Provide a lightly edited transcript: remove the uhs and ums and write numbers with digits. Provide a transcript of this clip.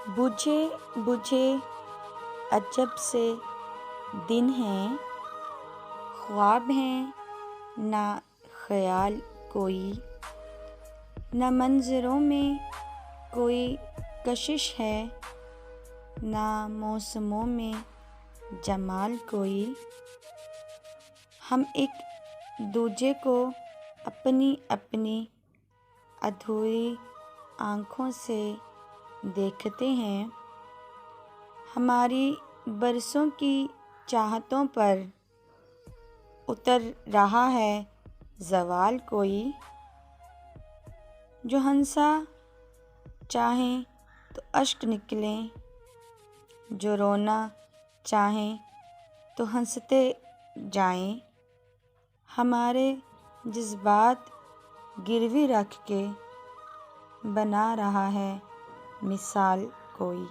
बुझे बुझे अजब से दिन हैं, ख्वाब हैं ना ख्याल कोई, ना मंज़रों में कोई कशिश है, ना मौसमों में जमाल कोई। हम एक दूजे को अपनी अपनी अधूरी आँखों से देखते हैं। हमारी बरसों की चाहतों पर उतर रहा है ज़वाल कोई। जो हंसा चाहें तो अश्क निकलें, जो रोना चाहें तो हंसते जाएं। हमारे जज्बात गिरवी रख के बना रहा है मिसाल कोई।